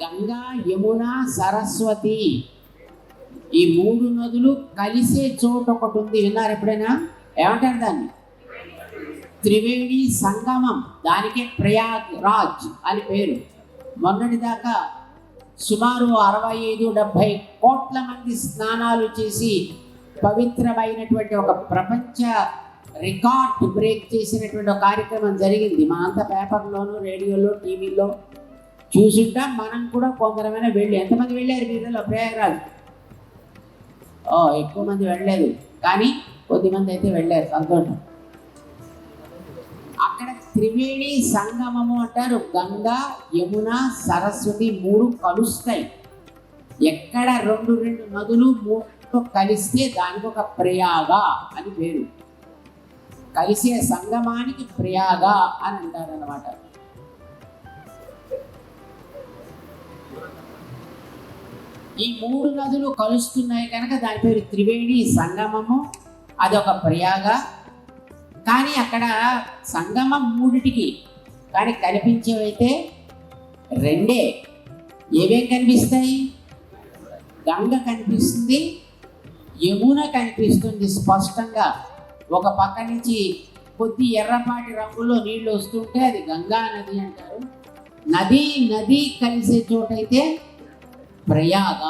గంగా, యమున, సరస్వతి ఈ 3 నదులు కలిసే చోటు ఒకటి ఉంది. విన్నారు ఎప్పుడైనా? ఏమంటారు దాన్ని? త్రివేణి సంగమం. దానికే ప్రయాగ్రాజ్ అని పేరు. మొన్నటిదాకా సుమారు 65-70 కోట్ల మంది స్నానాలు చేసి పవిత్రమైనటువంటి ఒక ప్రపంచ రికార్డ్ బ్రేక్ చేసినటువంటి ఒక కార్యక్రమం జరిగింది. మనంతా పేపర్లోను, రేడియోలో, టీవీలో చూసుంటాం. మనం కూడా కొందరమైన వెళ్ళి, ఎంతమంది వెళ్ళారు మీరులో ప్రయాగ్రాజ్? ఎక్కువ మంది వెళ్ళలేదు, కానీ కొద్దిమంది అయితే వెళ్ళారు. సంతోషం. అక్కడ త్రివేణి సంగమము అంటారు. గంగా, యమున, సరస్వతి 3 కలుస్తాయి. ఎక్కడ రెండు నదులు 3 కలిస్తే దానికి ఒక ప్రయాగ అని పేరు. కలిసే సంగమానికి ప్రయాగ అని అంటారు అన్నమాట. ఈ 3 నదులు కలుస్తున్నాయి కనుక దాని పేరు త్రివేణి సంగమము. అదొక ప్రయాగ. కానీ అక్కడ సంగమం 3టికి, కానీ కనిపించేవైతే 2. ఏమేం కనిపిస్తాయి? గంగ కనిపిస్తుంది, యమున కనిపిస్తుంది స్పష్టంగా. ఒక పక్క నుంచి కొద్ది ఎర్రపాటి రంగులో నీళ్లు వస్తుంటే అది గంగా నది అంటారు. నది కలిసే చోటైతే ప్రయాగ.